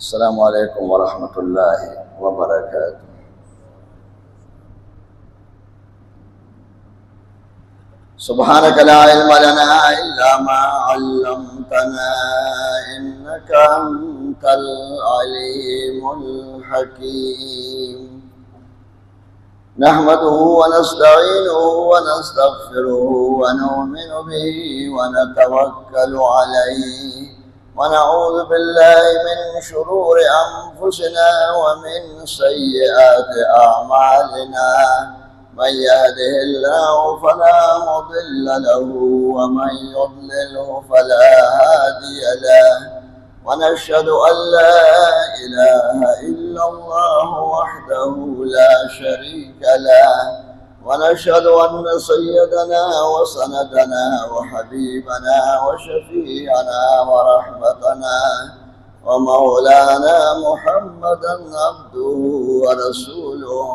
السلام عليكم ورحمة الله وبركاته. سبحانك لا علم لنا إلا ما علمتنا إنك أنت العليم الحكيم. نحمده ونستعينه ونستغفره ونؤمن به ونتوكل عليه ونعوذ بالله من شرور أنفسنا ومن سيئات أعمالنا. من يهده الله فلا مضل له ومن يضلله فلا هادي له. ونشهد أن لا إله إلا الله وحده لا شريك له. ونشهد أن سيدنا وسندنا وحبيبنا وشفيعنا ورحمتنا ومولانا محمدا عبده ورسوله.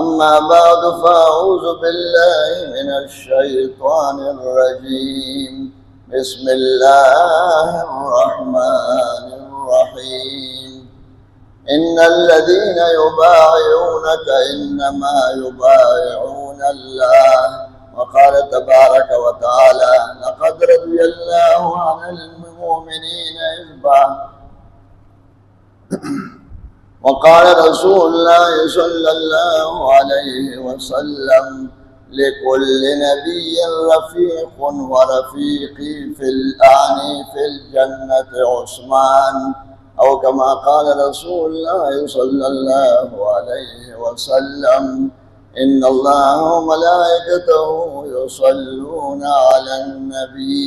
أما بعد فأعوذ بالله من الشيطان الرجيم. بسم الله الرحمن الرحيم. إن الذين يبايعونك إنما يبايعون الله. وقال تبارك وتعالى: لقد رضي الله عن المؤمنين إذ وقال رسول الله صلى الله عليه وسلم: لكل نبي رفيق ورفيقي في الأعني في الجنة عثمان، أو كما قال رسول الله صلى الله عليه وسلم: إن الله وملائكته يصلون على النبي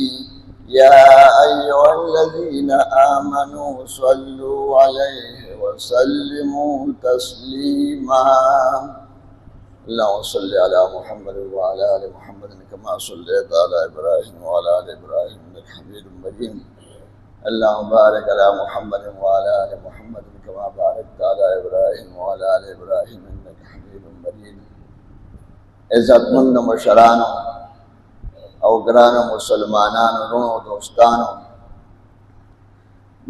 يا أيها الذين آمنوا صلوا عليه وسلموا تسليما. اللهم صل على محمد وعلى آل محمد كما صليت على إبراهيم وعلى آل إبراهيم إنك حميد مجيد. اللهم بارك على محمد وعلى آل محمد كما باركت على إبراهيم وعلى آل إبراهيم إنك حميد مجيد. عزتمند مشرانو او گرانو مسلمانانو رونو دوستانو،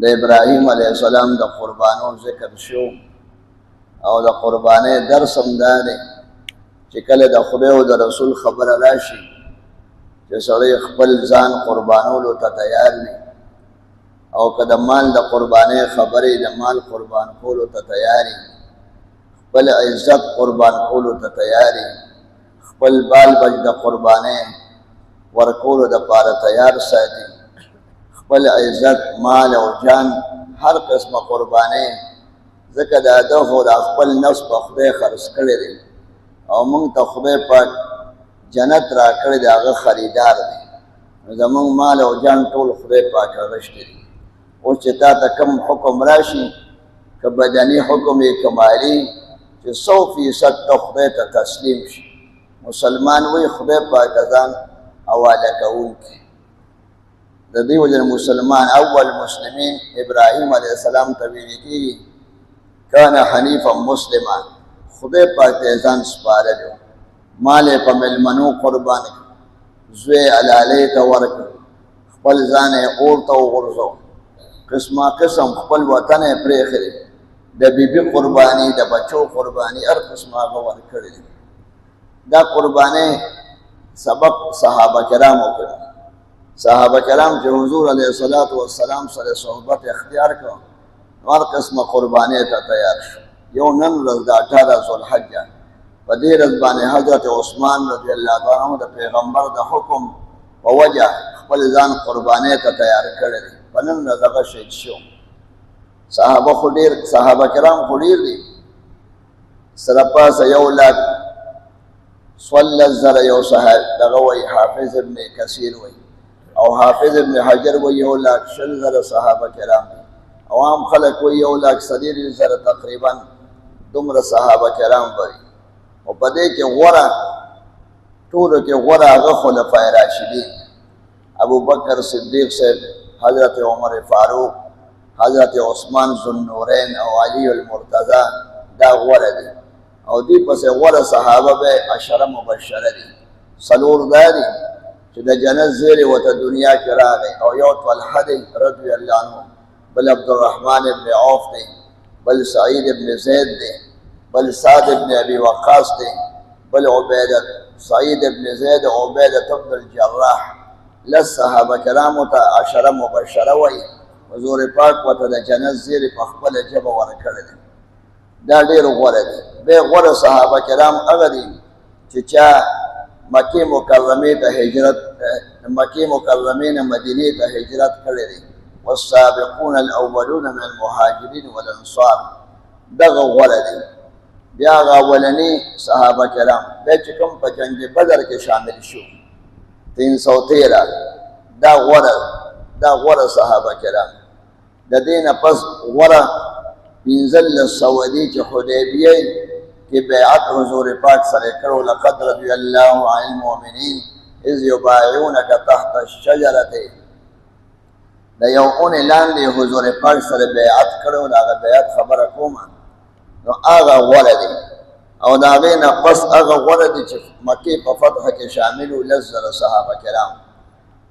د ابراهیم علیه السلام د قربانو ذکر شو او د قربانې درس هم دا دی چې کله د خدای او د رسول خبره راشي چې سړی خپل ځان قربانولو ته تیار وي، او که د مال د قربانۍ خبرې د مال قربان کولو ته تیار وي، خپل عزت قربان کولو ته تیار وي، خپل بال بچ د قربانۍ ورکولو د پاره تیار ساتي، خپل عزت مال او جان هر قسمه قربانۍ، ځکه دا ده خو د خپل نفس په خدای خرڅ کړی دی او موږ ته خدای پاک جنت را کړی دی، هغه خریدار دی. نو زموږ مال او جان ټول خدای پاک اغشتی دی. اوس چې تا ته کوم حکم راشي، که بدني حکم یې که مالي، چې 100% ته خدای ته تسلیم شي. مسلمان وی خدای پاک ځان حواله کوونکی. د دې وجه مسلمان اول مسلمین ابراهیم علیه السلام ته ویل کېږي کان حنیفا مسلما، خدای پاک ته ځان سپارلی، مال یې په مېلمنو قربان کړ، زوی حلالۍ ته ورکړ، خپل ځان یې اور ته وغورځو، قسمه قسم خپل وطن یې پرېښی دی، د بیبي قرباني، د بچو قرباني، هر قسمه هغه ورکړی دی. دا قربانۍ سبق صحابه کرام وکړ. صحابه کرام چې حضور علیه السلام سره صحبت اختیار کړ، هر قسمه قربانۍ ته تیار شو. یو نن ورځ د 18 ذوالحجه په دې ورځ باندې حضرت عثمان رضی الله تعالی عنه د پیغمبر د حکم په وجه خپل ځان قربانۍ ته تیار کړی دی. په نن ورځ هغه شهید شو. صحابه کرام خو ډېر دي، سره پاسه 1,00,000 یو صحابي دغه وایي، حافظ ابن کثیر وایي او حافظ ابن حجر وایي 1,20,000 صحابه کرام دي. عوام خلک وایي 1,30,000 تقریبا دومره صحابه کرام وایي. او په دې کې غوره، ټولو کې غوره هغه خلفای راشدین، ابو بکر صدیق صاحب، حضرت عمر فاروق، حضرت عثمان ذوالنورین او علی المرتضی، دا غوره دي. او دی پس غوره صحابه به 10 مبشره دي. څلور دا دي چې د جنت زیری وته دنیا کې راغی، او یو طلحه دی رضی الله عنه، بل عبد الرحمن ابن عوف دی، بل سعید ابن زید دی، بل سعد ابن ابی وقاص دی، بل عبیدہ سعید ابن زید عبیدہ ابن الجراح. لس صحابه کرامو ته عشره مبشره وایي. حضور پاک ورته د جنت زیري په خپله ژبه ورکړی دی. دا ډېر غوره دی. بیا غوره صحابه کرام هغه دي چې چا مکې مکرمې ته هجرت، مکې مکرمې نه مدینې ته هجرت کړی دی. والسابقون الاولون من المهاجرین والانصار، دغه غوره دی. بیا هغه اولني صحابه کرام بیا چې کوم په جنګ بدر کې شامل شو 313، دا غوره صحابه کرام. د دې نه پس غوره 15 سعودي چې حدیبیه کې بیعت حضور پاک سره کړو. لقد رضي الله عن المؤمنین اذ یبایعونک تحت الشجرة، د یو اونۍ لاندې حضور پاک سره بیعت کړو. د هغه بیعت خبره کومه، نو هغه غوره دی. او د هغې نه پس هغه غوره دی چې مکې په فتح کې شامل وو 10,000 صحابه کرام.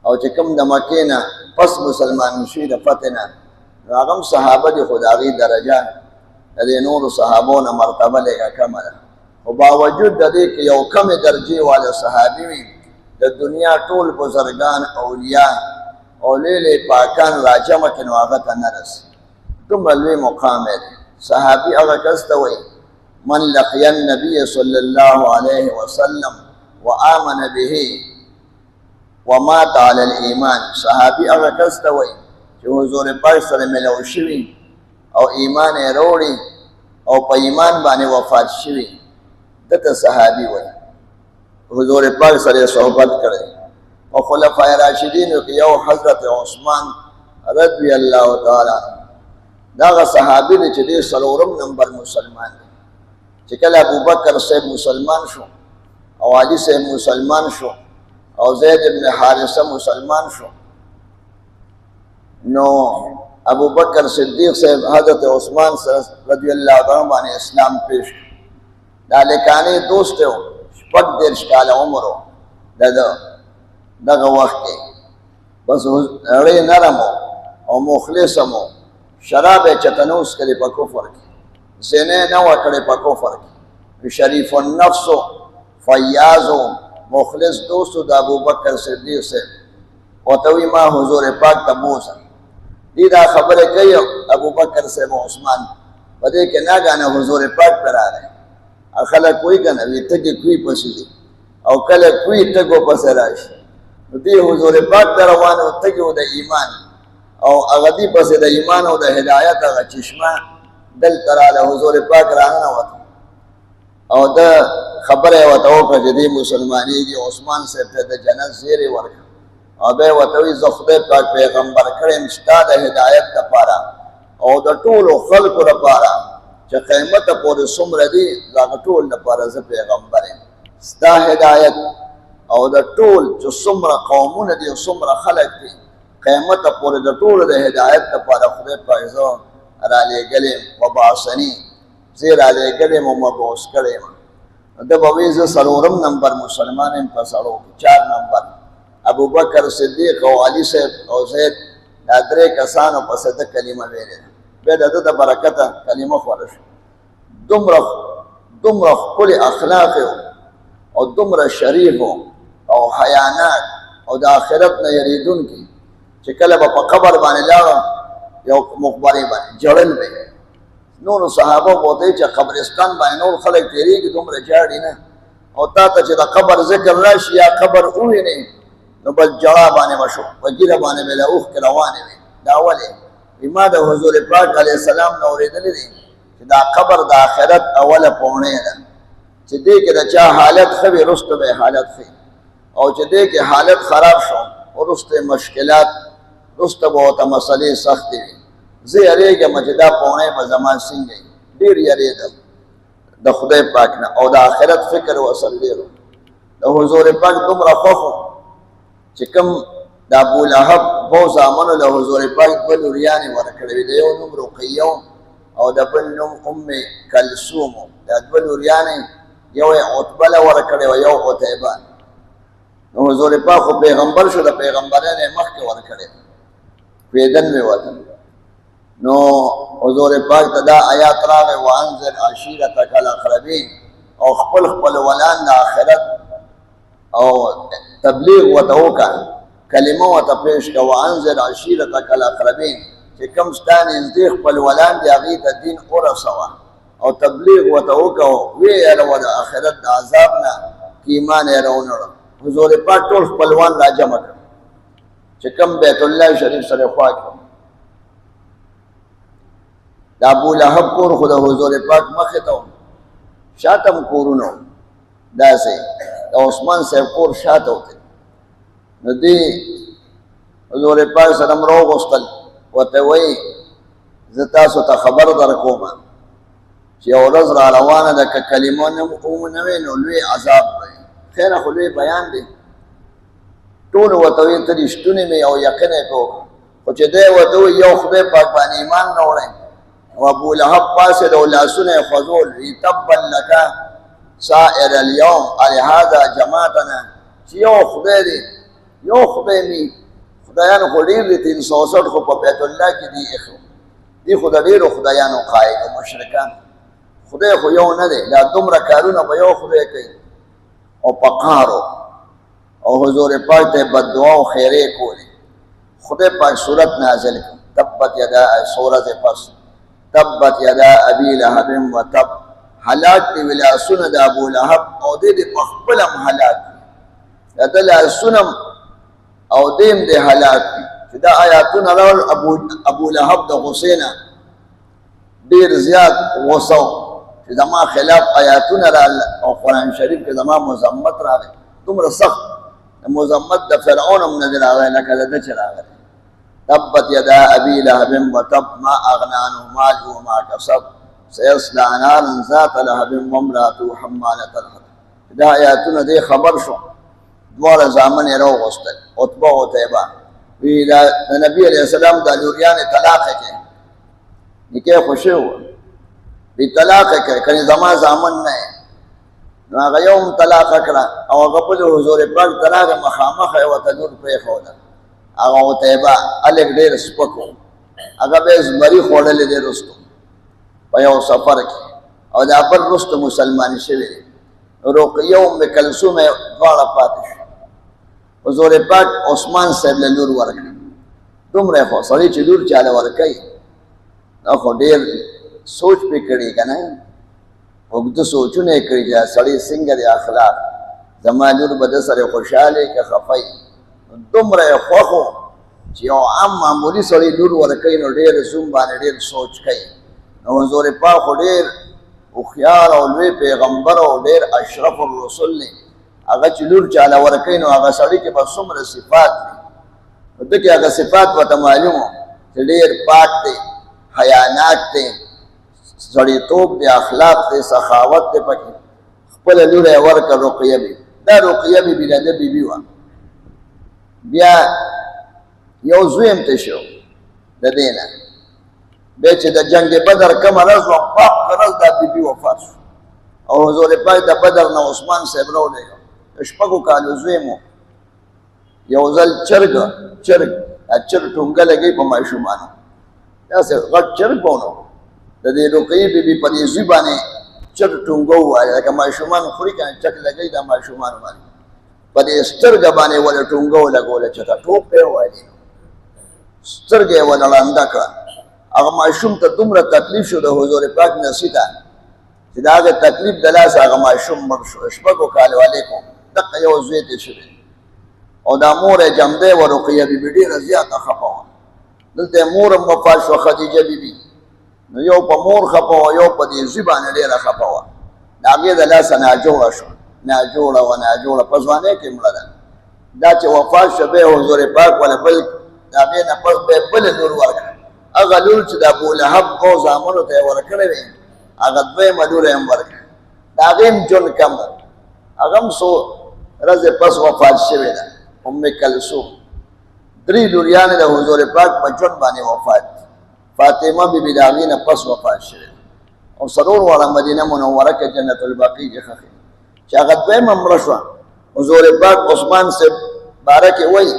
او چې کوم د مکې نه پس مسلمان شي د فتح نه، نو هغه هم صحابه دي، خو د هغې درجه د دې نورو صحابو نه مرتبه لږه کمه ده. خو باوجود د دې کې یو کمې درجې والا صحابي وي، د دنیا ټول بزرګان اولیاء او لیلې پاکان راجمع کړي، نو هغه ته نه رسي. دومره لوی مقام دی. صحابي هغه کس ته وایي من لقي النبي صلى الله عليه وسلم وآمن به ومات على الإيمان. صحابي هغه کس ته وایي چې حضور پاک سره ملو شوي او ایمان یې راوړي او په ایمان باندې وفات شوي، دته صحابي وایي. حضور پاک سره صحبت کړی. او خلفای راشدینو کې یو حضرت عثمان رضی الله تعالی عنه، داغه صحابي دی چې دې څلورم نمبر مسلمان دی. چې کله ابوبکر صاحب مسلمان شو او علي صاحب مسلمان شو او زید ابن حارثه مسلمان شو، نو ابوبکر صدیق صاحب حضرت عثمان رضی الله عنه باندې اسلام پیش کړ. دا لکانې دوست و، 14 کاله عمر و دغه وخت کې. بس هغې نرم او مخلص و، شراب یې چتنوس کړی په کفر کې، زنې نه وه کړې په کفر کې. شریف النفس و، فیاض و، مخلص دوست و د ابوبکر صدیق صاحب. ورته وایي ما حضور پاک ته بوځه. دی دا خبرې کوي ابوبکر صاحب او عثمان، په دې کې ناګانه حضور پاک پې راغی. خلک وایي که نه وي تږي کوي پسې دي، او کله کوي تږو پسې راشي. نو دی حضور پاک ته روان و، تږي و د ایمان، او هغه دی پسې د ایمان او د هدایت هغه چشمه دلته راله. حضور پاک راننوته او د خبره یې ورته وکړه چې دی مسلمانېږي. عثمان صاحب ته د جنت زیری ورکړه او بیا یې ورته وایي زه خدای پاک پیغمبر کړی یم ستا د هدایت دپاره او د ټولو خلکو دپاره چې قیامته پورې څومره دي، د هغه ټول دپاره زه پیغمبر یم. ستا هدایت او د ټول چې څومره قومونه دي او څومره خلک دي، قیامته پورې د ټولو د هدایت دپاره خدای پاک زه رالیږلی یم. وبعثني، زه یې رالیږلی یم او مبعوث کړی یم. ده به وایي زه څلورم نمبر مسلمان یم په سړو کې. 4 نمبر ابوبکر صدیق او علي صاحب او زید، دا 3 کسانو پسې ده کلمه ویلې ده. بیا د ده د برکته کلمه خوره شوه. دومره ښکلې اخلاق او دومره شریف او حیانات او د آخرت نه یریدونکي چې کله به په قبر باندې لاړه یو مقبرې باندې جړل به نورو صحابه بوته چې قبرستان باندې نور خلک تیریږي، دومره جاړي نه. او تا ته چې د قبر ذکر راشي یا قبر ووینې، نو بس جړا باندې به شو، په ږیره باندې به له اوښکې روانې وې. دا ولې؟ ما د حضور پاک علیه السلام نه اورېدلی دی چې دا قبر د آخرت اوله پوڼۍ ده، چې دې کې د چا حالت ښه وي وروسته به یې حالت ښه، او چې دې کې حالت خراب شو وروسته مشکلات، وروسته به ورته مسلې سختې وي. زه یریږم چې دا پوڼۍ به زما څنګه وي، ډېر یریدم د خدای پاک نه، او د آخرت فکر ورسره ډېر و. د حضور پاک دومره خوښ و چې کوم د ابولهب 2 زامنو له حضور پاک 2 لوریانې ورکړې وې. د یو نوم رقیه او د بل نوم ام کلثوم. دا 2 لوریانې، یو یې عتبه له ورکړې وه، یو عتیبه. نو حضور پاک خو پیغمبر شو، د پیغمبرانو یې مخکې ورکړې، پیدن مې وته. نو حضور پاک ته دا آیات راغی وانذر عشیرتک الاقربین او خپل ولان د آخرت او تبلیغ ورته وکړه کلمه ورته پیش کړه وانذر عشیرتک الاقربین چې کوم ستا نږدې خپل ولان دي هغې ته دین ورسوه او تبلیغ ورته وکړه ویېروه د آخرت د عذاب نه که ایمان یې راونړه حضور پاک ټول خپلوان را جمع کړه چې کوم بیت الله شریف سره خوا کړه د ابو لهب کور خو د حضور پاک مخې ته و شاته هم کورونه و داسې د عثمان صاحب کور شاته وتی نو دې حضور پاک سره م راوغوښتل ورته وایي زه تاسو ته خبر در کومه چې یو ورځ را روانه ده که کلمه نه وي نو لوی عذاب دی خیره خو لوی بیان دی ټولو ورته وایي ته رښتونې مې او یقین یې په وکړه خو چې دی ورته وایي یو خدای پاک باندې ایمان راوړی او ابو لهب پاسېد او لاسونه یې خوځول وي تبا لک سائر اليوم الهذا جماعتنا چې یو خدای دی یو خدای مې خدایانو خو ډېر دي 360 خو په بیت الله کې دي ایښو دي خو د ډېرو خدایانو قایل او مشرکان خدای خو یو نه دی دا دومره کارونه به یو خدای کوي او په قهرو او حضور پاک ته بددعا او خیرې کولې خدای پاک صورت نازل کړ تبت یدا سورت پس تبت یدا ابي لهب وتب هلاک دی ولاسونه د ابو لهب او دې په خپل هم هلاک دی د لاسونه او دیم دې هلاک دی چې دا آیاتونه راول ابو لهب د غصې نه ډېر زیات غصه چې زما خلاف آیاتونه راغله او قرآن شریف کې زما مذمت راغی دومره سخت مذمت د فرعون هم نه دی راغلی لکه د ده چې راغلی تبت یدا ابي لهب وتب ما اغنى عنه ماله وما كسب سيصلى نارا ذات لهب وامرأته حمالة الحطب دا آیاتونه دې خبر شو دواړه زامن یې راوغوښتل عتبه او عتیبه وی د نبي علیه السلام د لوریانې طلاق یې کړې نکاح خو شوی و وی طلاق یې کړې کنې زما زامن نه یې نو هغه یو هم طلاق کړه او هغه بل حضور پاک ته راغی مخامخ یې ورته لور پرېښوده هغه عتیبه هلک ډېر سپک و هغه به یې زمري خوړلې دی رستو په یو سفر کې او دا بل رستو مسلمان شوی دی رقیه ام کلثوم دواړه پاتې شو حضور پاک عثمان صاحب له لور ورکړه دومره خو سړی چې لور چاله ورکوي نو خو ډېر سوچ پې کړي که نه اوږده سوچونه یې کړي چې سړی څنګه دی اخلاق زما لور به ده سره خوشحاله که خفه دومره یې خوښ و چې یو عام معمولي سړی لور ورکوي نو ډېر زوم باندې ډېر سوچ کوي نو حضور پاک خو ډېر هوښیار او لوی پیغمبر او ډېر اشرف الرسل دی هغه چې لور چاله ورکوي نو هغه سړي کې به څومره صفات دي نو ده کې هغه صفات ورته معلوم و چې ډېر پاک دی حیاناک دی سړیتوب دی اخلاق دی سخاوت دی پکې خپله لور یې ورکړه رقیه بي دا رقیه بي د ده بیبي وه بیا یو زوی هم ته شو د دې نه بیا چې د جنگ بدر کومه ورځ وه پاک ورځ دا بیبي وفات شو او حضور پاک د بدر نه عثمان صاحب راولېږه د شپږو کالو زوی مو یو ځل چرګ ټونګه لګوي په ماشومانو داسې غټ چرګ به ونه د دې رقیې بیبي په دې زوی باندې چرګ ټونګه ووایه لکه ماشومان خوري که نه چک لګوي دا ماشومانو باندې په دې سترګه باندې ولې ټونګه ولګوله چې ته ټوپ پرې ووایلې سترګه یې ونه ړنده کړه هغه ماشوم ته دومره تکلیف شو د حضور پاک نصیح ته چې د هغه تکلیف د لاسه هغه ماشوم مړ شو شپږو کالو علیکم دقه یو زوی تېر شوی او دا مور یې جمدی وه رقیه بیبي ډېره زیاته خفه وه دلته یې مور هم وفات شوه خدیجه بیبي نو یو په مور خفه وه یو په دې زوی باندې ډېره خفه وه د هغې د لاسه ناجوړه شوه ناجوړه په ځوانۍ کې مړه ده دا چې وفات شوه بیا حضور پاک وله بل د هغې نه پس بیا یې بلې لور ورکړه هغه لور چې د ابولهب او زامنو ته یې ورکړې وې هغه دویمه لور یې هم ورکړه د هغې هم ژوند کم و هغه هم څو ورځې پس وفات شوې ده ام کلثوم 3 لوریانې د حضور پاک په ژوند باندې وفات فاطمه بیبي د هغې نه پس وفات شوې او څلور واړه مدینه منوره کې جنت البقیع کې ښخې چې هغه دویمه مړه شوه حضور پاک عثمان صاحب باره کې وایي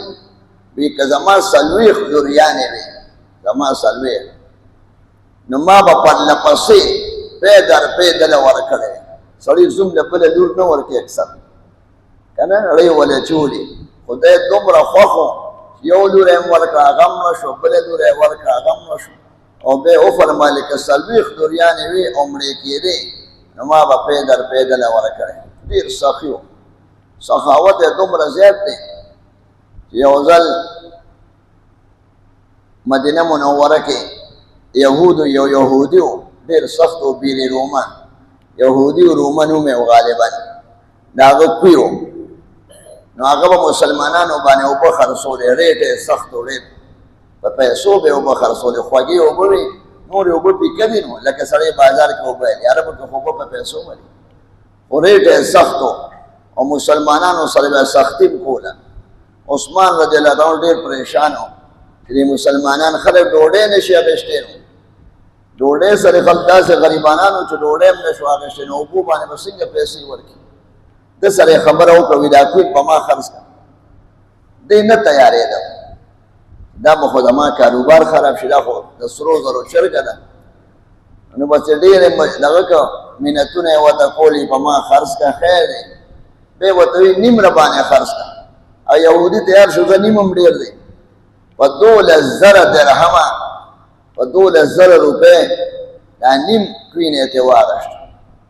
وی که زما 40 لوریانې وې زما 40 نو ما به پرله پسې پی در پی دله ورکړی. سړي زوم له بله لور نه ورکوي اکثر که نه رړۍ ولې چولي. خدای دومره خوښ و چې یو لور یې هم ورکړه هغه هم نه شو، بله لور یې ورکړه هغه هم نه شو. او بیا یې وفرمایل که 40 لوریانې وي او مړې کېدې نو ما به پی در پی دله ورکړی. ډېر سخي و، سخاوت یې دومره زیات دی چې یو ځل مدینه منوره کې یهودو یو یهودي و ډېر سخت و بیر رومان، یهودي و رومن هم یې غالبا د هغه کوي و. نو هغه به مسلمانانو باندې اوبه خرڅولې، ریټ یې سخت و ډېر، په پیسو به یې اوبه خرڅولې، خوږې اوبه وې، نورې اوبه پیکه دي نو لکه سړی بازار کې اوبه یې عربو کې خو اوبه په پیسو ولي، خو ریټ یې سخت و او مسلمانانو سره به سختي م کوله. عثمان رضی الله عنه ډېر پریشان و چې مسلمانان خلک ډوډۍ نشي اخیستی نو ډوډۍ سره خلک داسې غریبانانو چې ډوډۍ هم نشو اخیستی نو اوبو باندې به څنګه پیسې ورکړي. ده سره یې خبره وکړه دا کوي په ما خرڅ کړه. دی نه تیارېده، دا به خو زما کاروبار خراب شي، دا خو د سرو زرو چرګه ده. نو بس ډېرې دغه که منتونه یې ورته کولي په ما خرڅ کړه، خیر دی. بیا یې ورته وایي نیم را باندې خرڅ کړه. او یهودي تیار شو زه نیم هم ډېر دی. په 12,000 درهمه په 12,000 روپۍ دا نیم کوینې ته واغشت.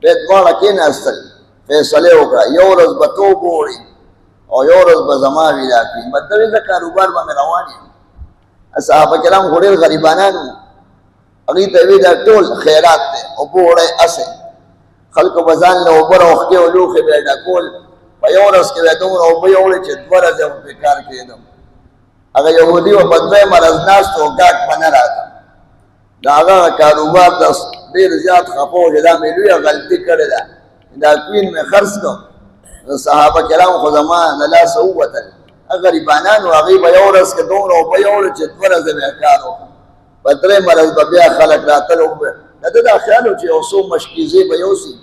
بیا دواړه کېناستل، فیصلې وکړه یو ورځ به تو بوړي او یو ورځ به زما ویدا کوي. بدوي زه کاروبار باندې روان یم. صحابه کرام خو ډېر غریبانان وو، هغوی ته وی دا ټول خیرات دی. اوبه وړی اسې خلکو به ځان له اوبه راوښکې او لوښې به یې ډکول. په یو ورځ کې به یې دومره اوبه یوړې چې 2 ورځې به پرې کار کېدم. هغه یهودي به په 2 ورځ ناست و ګاټ به نه راته. د هغه کاروبار ته ډېر زیات خفه و چې دا مې لویه غلطي کړې ده، دا کوین مې خرڅ کړ. صحابه کرام خو زما د لاسه ووتل. غریبانان و هغوی به یو ورځ کې دومره اوبه یوړې چې 2 ورځې به یې کار وکړ. په 3 ورځ به بیا خلک راتل. د ده دا خیال و چې یو څو مشکیزې به یوسي،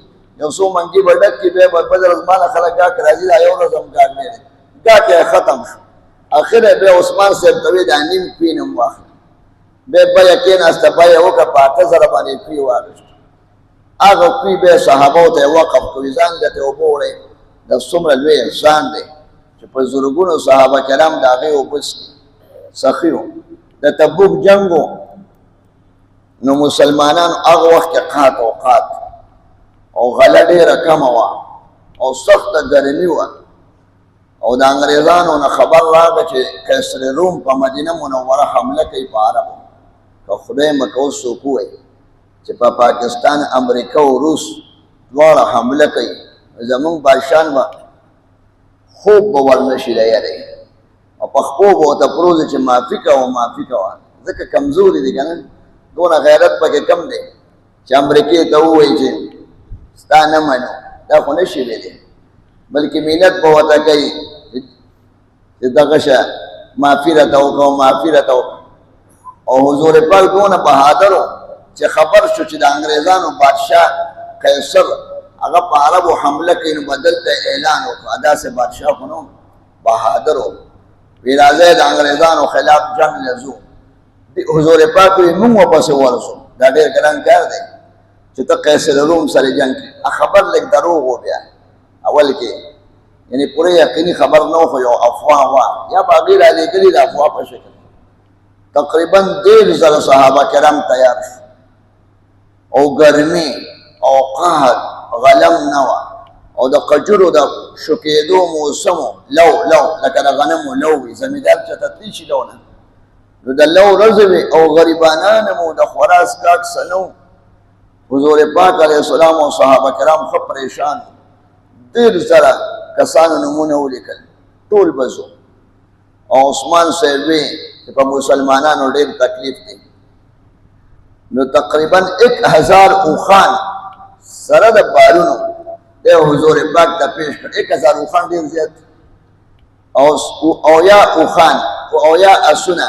یو څو منګي به ډک کړي، بیا به بله ورځ ماله خلک ګاک راځي، دا یو ورځ هم ګاک نه دی. ګاک یې ختم شو. اخر یې بیا عثمان صاحب ته وایي دا نیم کوین هم واخله. بیا بیه کېناسته، بیه وکړه، په 8,000 باندې کوي واخیست. هغه کوي بیا صحابو ته یې وقف کوي، ځان ته یې اوبه وړی. دا څومره لوی احسان دی چې په زرګونو صحابه کرام د هغې اوبه څښي. سخي وو. د تبوک جنګ و نو مسلمانانو هغه وخت کې قحط او قات او غله ډېره کمه وه او سخته ګرمي وه. او د انګریزانو نه خبر راغی چې قیصر روم په مدینه منوره حمله کوي په عربو. که خدای مکه اوس څوک ووایي چې په پاکستان امریکا او روس دواړه حمله کوي، زمونږ بادشاهان به خوب به ورنشي د یارۍ او په خپو به ورته پروت چې معافي کوه معافي کوه. ځکه کمزوري دي که نه، دونه غیرت پکې کم دی چې امریکې ته ووایي چې ستا نه منو. دا خو نه شي ویلی، بلکې مینت به ورته کوي چې دغه شه معافي راته وکړه معافي راته وکړه. او حضور پاک دونه بهادر و چې خبر شو چې د انګریزانو بادشاه قیصر هغه په عربو حمله کوي نو به دلته اعلان وکړه. داسې بادشاه خو نه و، بهادر و. وی راځئ د انګریزانو خلاف جنګ له ځو. حضور پاک وایي موږ ورپسې ورځو، دا ډېر ګران کار دی چې ته قیصر روم سره جنګ کړي. خبر لږ دروغ و بیا اول کې، یعنی پوره یقیني خبر نه و، خو یو افواه وه یا په هغې رالېږلي د افواه په شکل. تقریبا 1,000 صحابه کرام تیار شو او ګرمي او قحط غلم نه وه او د قجرو د شکېدو موسم و. لو لکه د غنمو لو وي، زمیندار چېرته تللی شي لو نه، نو د لو ورځې وې او غریبانان مو د خورا څښاک څه نه و. حضور پاک علیه السلام او صحابه کرام ښه پریشان وو. 1,000 کسانو نومونه ولیکل، ټول بزو. او عثمان صاحب وی چې په مسلمانانو ډېر تکلیف دی. نو تقریبا 1,000 اوښان سره د بارونو د حضور پاک ته پیش کړ. 1,000 اوښان ډېر زیات، او یا اوښان او یا اسونه،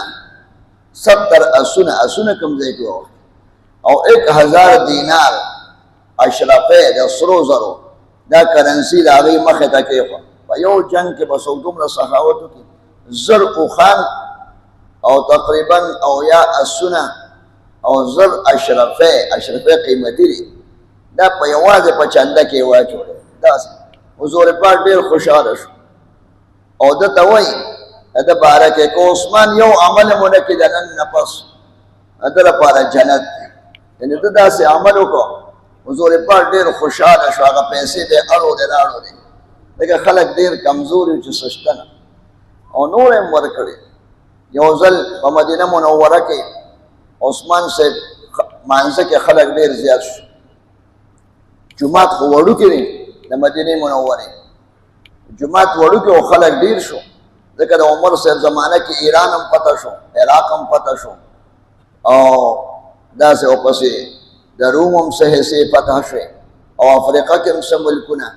70 اسونه کوم ځای کې وو. او 1,000 دینار اشرفه د سرو زرو، دا کرنسي د هغې مخې ته کېښوه. په یو جنګ کې به څوک دومره سخاوت وکړي. 1000 اوښان او تقریبا او یا اسونه او زر اشرفه قیمتي دي دا په یوازې په چنده کې واچوړې داسې حضور پاک ډېر خوشحاله شو او ده ته وایي د باره کې که عثمان یو عمل مونه کړي د نن نه پس د لپاره جنت دی یعنې ده داسې عمل وکړو حضور پاک ډېر خوشحاله شو هغه پیسې دی اړو دی راړو دی ځکه خلک ډېر کمزور وي چې څه شته نه او نور یې ورکړي یو ځل په مدینه منوره کې عثمان صاحب مانځه کې خلک ډېر زیات شو جومات خو وړوکی دی د مدینې منورې جومات وړوکی او خلک ډېر شو ځکه د عمر صاحب زمانه کې ایران هم فتح شو عراق هم فتح شو او داسې ورپسې د روم هم څه حصې فتح شوې او افریقا کې هم څه ملکونه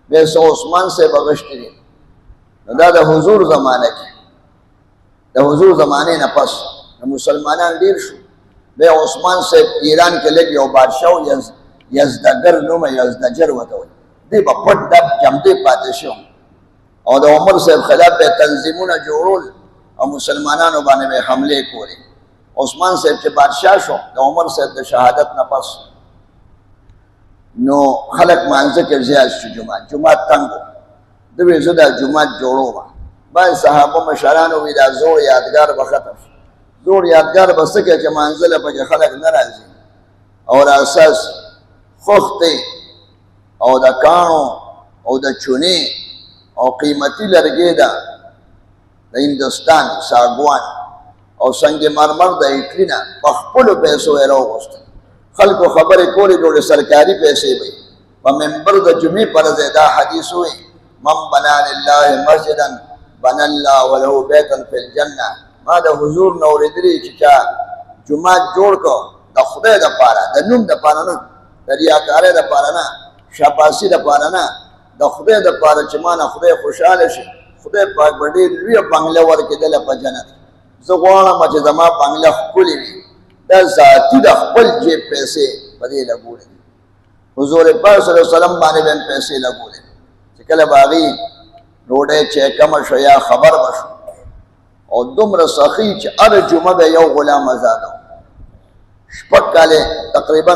بیا څه عثمان صاحب اغوښتي دي نو دا د حضور زمانه کې د حضور زمانې نه پس د مسلمانان ډېر شو بیا عثمان صاحب ایران کې لږ یو بادشاه و یزدګر نومه یزدجر ورته وایي دی به پټ ډب جمدې پاتې شو او د عمر صاحب خلاف به تنظیمونه جوړول او مسلمانانو باندې به حملې کولې عثمان صاحب چې بادشاه شو د عمر صاحب د شهادت نه پس نو خلک مانځه کې زیات شو جومات تنګ و ده وایي زه دا جومات جوړوم بعضې صحابه مشرانو وایي دا زوړ یادګار به ختم شي زوړ یادګار به څه کوي چې مانځه له پکې خلک نه راځي او د اساس خښتې او د کاڼو او د چونې او قیمتي لرګې ده د هندوستان ساګوان او سنگ مرمر د ایټلي نه په خپلو پیسو یې راوغوښتل خلکو خبرې کولې ډېرې سرکاري پیسې به په ممبر د جمعې پر ځای دا حدیث وایي من بنا لله مسجدا بنا الله له بیتا فی الجنه ما د حضور نه اورېدلي چې چا جومات جوړ کړ د خدای دپاره د نوم دپاره نه د ریاکارۍ دپاره نه شاباسي دپاره نه د خدای دپاره چې ما نه خدای خوشحاله شي خدای پاک به ډېر لویه بنګله ورکېدله په جنت زه غواړم چې زما بنګله ښکلې وي دا ذاتي د خپل جیب پیسې په دې لګولې حضور پاک صلی الله علیه وسلم باندې به هم پیسې لګولې چې کله به هغې ډوډۍ چې کمه شوه یا خبر به شو او دومره سخي چې هر جمعه به یو غلام ازادو شپږ کالې تقریبا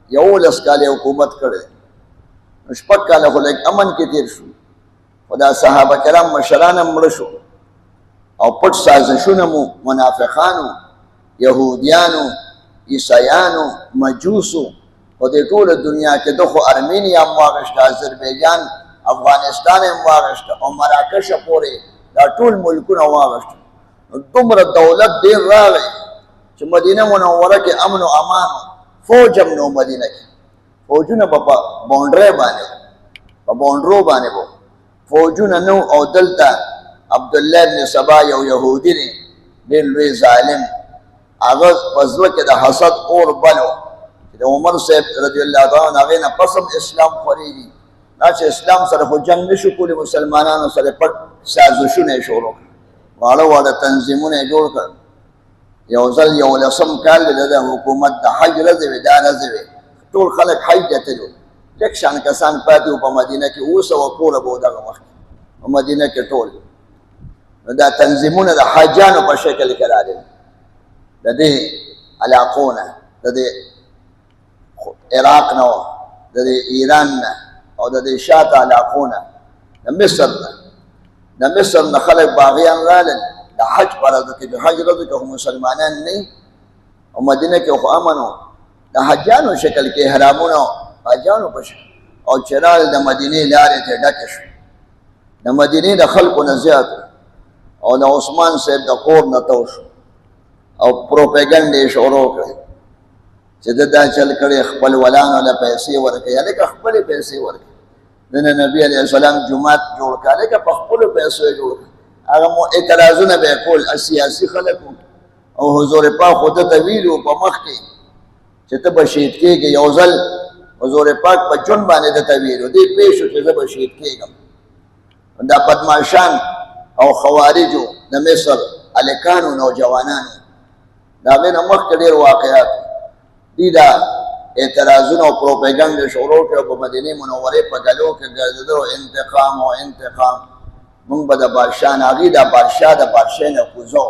11 کالې حکومت کړی نو شپږ کاله خو لږ امن کې تېر شو خو دا صحابه کرام مشران هم مړه شو او پټ سازشونه مو منافقانو یهودیانو عیسایانو مجوسو په دې ټوله دنیا کې د خو ارمینیا هم واغېسته اذربایجان افغانستان هم واغېسته او مراکش پورې دا ټول ملکونه واغېسته نو دومره دولت ډېر راغی چې مدینه منوره کې امن و امان فوج هم نو مدینه کې فوجونه به په باونډرۍ باندې په باونډرو باندې به فوجونه نو او دلته عبدالله ابن سبا یو یهودي دی ډېر لوی ظالم هغه په زړه کې د حسد اور بل و چې د عمر صاحب رضی الله تعالی عنه هغې نه پس هم اسلام خورېږي دا چې اسلام سره خو جنګ نشو کولی مسلمانانو سره پټ سازشونه یې شروع کړل واړه واړه تنظیمونه یې جوړ کړل یو ځل 11 کال د حکومت د حج ورځې وې دا ورځې وې ټول خلک حج ته تللو لږ شان کسان پاتې وو په مدینه کې 200 کوره به و دغه وخت په مدینه کې ټول نو دا تنظیمونه د حاجانو په شکل کې راغلي د دې علاقو نه د دې عراق نه د دې ایران نه او د دې شاته علاقو نه د مصر نه د مصر نه خلک باغیان راغلل د حج په ورځو کې د حج ورځو کې خو مسلمانان نه او مدینه کې خو امن و د حجانو شکل کې احرامونه حاجانو په شکل او چې راغلل د مدینې لارې ته ډکې شوې د مدینې د خلکو نه زیات او د عثمان صاحب د کور نه تو شو او پروپیګنډ یې شروع کړی چې د دا چل کړی خپل ولانو له پیسې ورکړي هلکه خپلې پیسې ورکړي د نبي علیه السلام جومات جوړ کړه هلکه په خپلو پیسو یې جوړ کړه هغه مو اعتراضونه به یې کول سیاسي خلک او حضور پاک خو ده ته ویلي وو په مخ کې چې ته به شهید کېږې یو ځل حضور پاک په جون باندې ده ته ویلي وو دې پوه شو چې زه به شهید کېږم دا بدماشان او خوارجو د مصر هلکانو نوجوانانو د هغې نه مخکې ډېر واقعات دي دا اعتراضونه او پروپیګنډ شروع کړي او په مدینې منورې په ګلو کې ګرځېدلو انتقام او انتقام مونږ به د بادشاه نه هغې دا بادشاه د بادشاه نه کوزو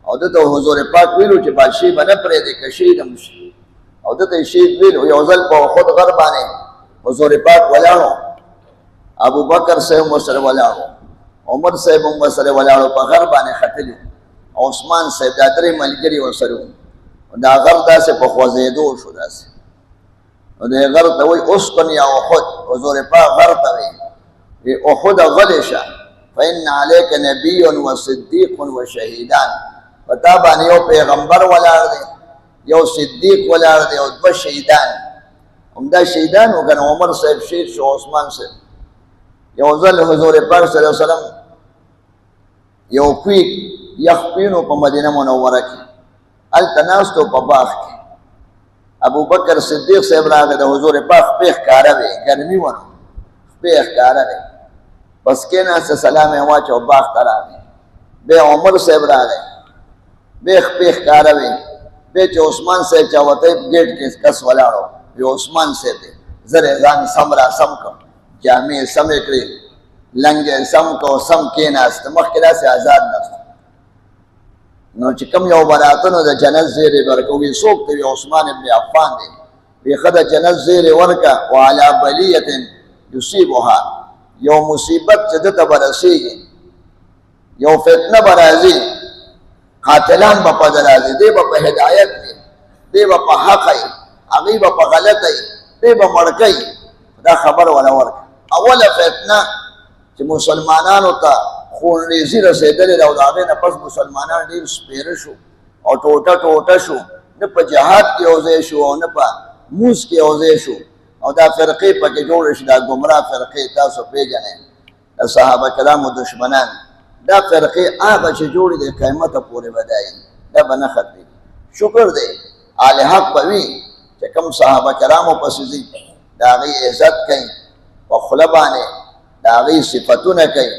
او دته حضور پاک ویلو چې بادشاہي به نه پرېږدي که شهید هم شي او دته شهید ویلو یو ځل په خود غر باندې حضور پاک ولاړو ابو بکر صاحب ورسره ولاړو عمر صاحب هم ورسره ولاړو په غر باندې ختلي او عثمان صاحب دا درې ملګري ورسره وو دا غر داسې په خوځېدو شو داسې نو دې غر ته وایي اسکن یا احد حضور پاک غر ته وایي احد غلی شه فإن عليك نبي وصديق وشهيدان پتا باندې یو پیغمبر ولاړ دی یو صدیق ولاړ دی او دوه شهیدان همدا شهیدان وګڼه عمر صاحب شهید شو عثمان صاحب یو ځل حضور پاک صلی الله علیه وسلم یو کوی یخ پینو په مدینه منوره کې هلته ناستو په باغ کې ابو بکر صدیق صاحب راغی د حضور پاک خپې ښکاره وې ګرمي وه نو خپې ښکاره وې بس کېناسته سلام یې واچو باغ ته راغی بیا عمر صاحب راغی بیا خپې ښکاره وې بیا چې عثمان صاحب چا وتی ګیټ کې کس ولاړو بیا عثمان صاحب دی زر یې ځان سم را سم کړ جامې سمې کړې لنګ یې سم کړو سم کېناسته مخکې داسې آزاد ناست نو چې کوم یو براته نو د جنت زیرې ورکړه وایي څوک دی وایي عثمان ابن عفان دی وایي ښه د جنت زیرې ورکړه وعلی بلیة یصیبها یو مصیبت چې دته به رسېږي یو فتنه به راځي قاتلان به په ده راځي دی به په هدایت وي دی به په حق وي هغوی به په غلط وي دی به مړ کوي دا خبر وله ورکړه اوله فتنه چې مسلمانانو ته خونریزي رسېدلې ده او د هغې نه پس مسلمانان ډېر سپېره شو او ټوټه ټوټه شو نه په جهاد کې یو ځای شو او نه په موس کې یو ځای شو او دا فرقې پکې جوړې شي دا ګمراه فرقې تاسو پېژنئ د صحابه کرامو دشمنان دا فرقې هغه چې جوړې دي قیامته پورې به دایي دا به نه ختمېږي شکر دی اهل حق به وي چې کوم صحابه کرامو پسې ځي د هغوی عزت کوي په خوله باندې د هغوی صفتونه کوي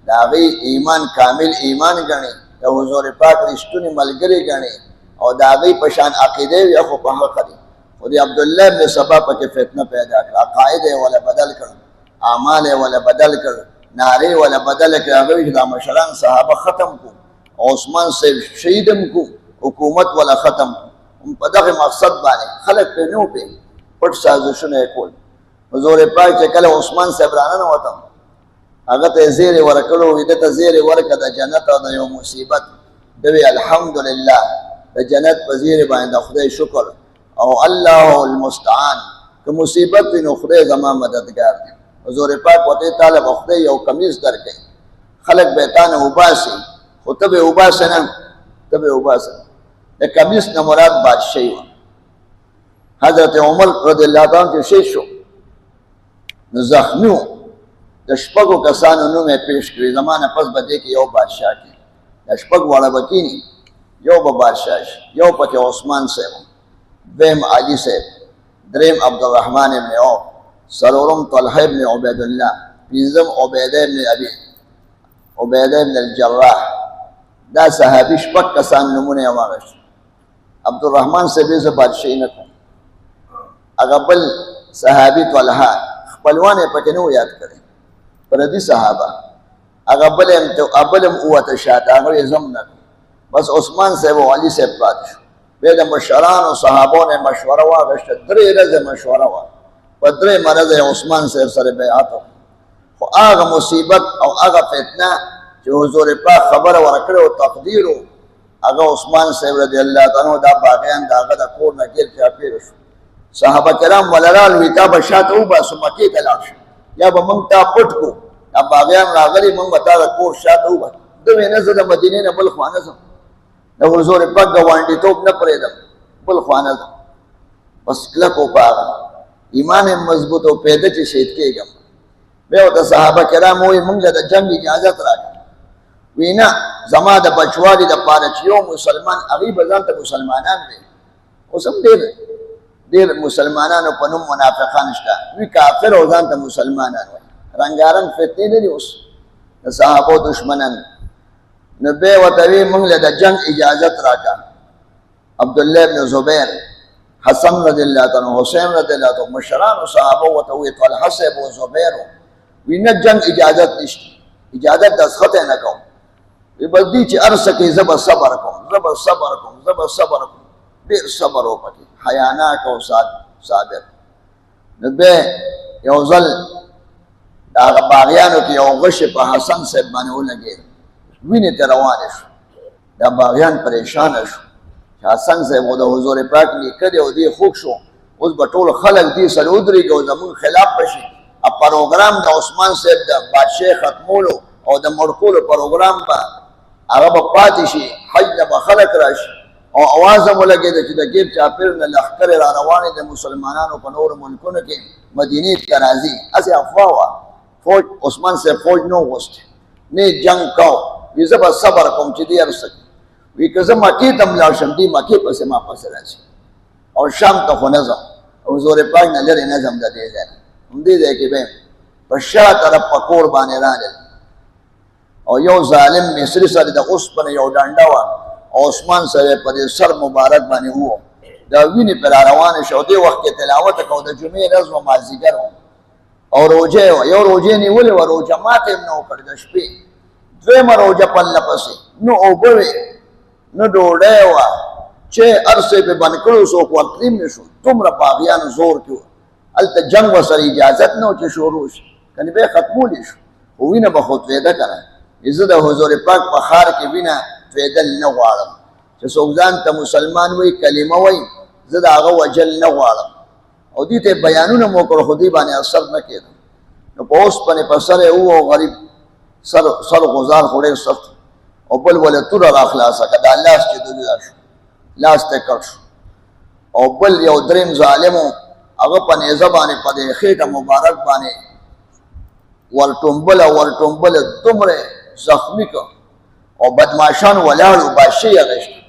د هغوی ایمان کامل ایمان ګڼي د حضور پاک رښتونې ملګري ګڼي او د هغوی په شان عقیده وي خو په حق دي خو د عبدالله بن سبا پکې فتنه پیدا کړه عقاید یې وله بدل کړ اعمال یې وله بدل کړ نارې وله بدل کړ هغوی چې دا مشران صحابه ختم کو عثمان صاحب شهید هم کو حکومت وله ختم په دغه مقصد باندې خلک پرې نه و پوهېږي پټ سازشونه یې کول حضور پاک چې کله عثمان صاحب راننوته هغه ته یې زیرې ورکړو وي ده ته زیرې ورکړه د جنت او د یو مصیبت ده وی الحمدلله د جنت په زیرې باندې د خدای شکر او الله المستعان که مصیبت وي نو خدای زما مددګار دی حضور پاک ورته تعالی به خدای یو کمیز درکوي خلک به یې تا نه وباسي خو ته به یې وباسه نه ته به یې وباسه د کمیز نه مراد بادشاهي وه حضرت عمر رضی الله تعالی عنه چې شهید شو نو زخمي و د شپږو کسانو نوم یې پیش کړي زما نه پس به دې کې یو بادشاه کې د شپږ واړه به کښېني یو به بادشاه شي یو پکې عثمان صاحب دویم علي صاحب دریم عبدالرحمن ابن عوف څلورم طلحه ابن عبیدالله پنځم عبیده ابن الجراح دا صحابي شپږ کسان نومونه یې واخیستل عبدالرحمن صاحب یې زه بادشاهي نه کوم هغه بل صحابي طلحه خپلوان یې پکې نه و یاد کړی پردي صحابه هغه بل هم ووته شاته هغه یې زم نه بس عثمان صاحب او علي صاحب پاتې شو بیا د مشرانو صحابو نه مشوره واخیسته 3 ورځې مشوره وه په 3 مرضه عثمان صاحب سره بیعت وکړ خو هغه مصیبت او هغه فتنه چې حضور پاک خبره ورکړې او تقدیر هغه عثمان صاحب رضی الله تعالی عنہ دا باغیان د هغه د کور نه ګیر چاپېره شو صحابه کرام ولرال وي تا به شاته وباسو مکې ته لاړ شو یا به موږ تا پټ کړو دا باغیان راغلي موږ به تا د کور شاته وباسو ده ویې نه زه د مدینې نه بل خوا نه ځم د حضور پاک ګاونډیتوب نه پرېږدم بل خوا نه ځم بس کلک و په هغه ایمان یې مضبوط او پیدا چې شهید کېږم بیا ورته صحابه کرام وایي موږ له د جنګ اجازت راکړه وی نه زما د بچوالي دپاره چې یو مسلمان هغوی به ځان ته مسلمانان وي اوس هم ډېر مسلمانانو په نوم منافقان شته وی کافر او ځان ته مسلمانان وایي رنګارنګ فتنې لري اوس د صحابو دشمنان نو بیا ورته وی موږ له د جنګ اجازت راکړه عبدالله ابن زبیر حسن رضی الله تعالی عنہ حسین رضی الله تعالی عنہ مشرانو صحابو ورته وی طلحه صاحب او زبیر وی نه جنګ اجازت نشته اجازت دستخط یې نه کوم وی بس دی چې هر څه کوي زه به صبر کوم زب صبر کوم زب صبر کوم ډېر صبر وکړي حیاناک او صابر. نو بیا یو ځل د هغه باغیانو کې یو غشی په حسن صاحب باندې ولګېد، وینې ته روانې شو. دا باغیان پریشانه شو چې حسن صاحب خو د حضور پاک نیکه دی او دی خوږ شو، اوس به ټول خلک دې سره ودرېږي او زمونږ خلاف بشي. پروګرام د عثمان صاحب د بادشاهۍ ختمولو او د مړ کولو پروګرام به هغه به پاتې شي، حج ته به خلک راشي. او اواز هم ولګېده چې د ګیب چاپېر نه لښکرې را روانې د مسلمانانو په نورو ملکونو کې مدینې ته راځي. هسې افوا وه، فوج عثمان صاحب فوج نه وغوښتې، نه جنګ کو. وي زه به صبر کوم چې دې هر څه کوي. وي که زه مکې ته هم لاړ شم دې مکې پسې ما پسې راځي، او شام ته خو نه ځم. حضور پاک نه لرې نه ځم د دې ځای نه. همدې ځای کې به په شا طرف په کور باندې راغلل او یو ظالم مصري سره د اوسپنې یو ډنډه وه او عثمان سره په دې سر مبارک باندې وو. دا وینې پرې را روانې شوه. دې وخت کې تلاوت کوو، د جمعې ورځ وه، مازدیګر وه او روژه وه. یو روژې نیولې وه، روژه ماته یې نه وکړې د شپې. دویمه روژه پرله پسې، نه اوبه وې نه ډوډۍ وه، چې هر څه یې پې بند کړو، څوک ورتلیم نه شو. دومره باغیانو زور کې وه. هلته جنګ ورسره اجازت نه و چې شروع شي، کنې بیا ختمولی شو، خو وینه به خو تویده که نه. زه د حضور پاک په ښار کې وینه تویدل نه غواړم. چې څوک ځان ته مسلمان وایي، کلمه وایي، زه د هغه وجل نه غواړم. او دې ته بیانونه مو کړو، خو دې باندې اثر نه کېده. نو په اوسپنې په سر یې وو، غریب سر غزار خو ډېر سخت، او بل ولې توره را خلاصه کړه. دا لاس چې جدا شو، لاس ته کټ شو. او بل یو دریم ظالم و، هغه په نیزه باندې په دې خېټه مبارک باندې ورټومبله دومره زخمي کړ. او بدماشان ولاړو، بادشاه یې اخېسته.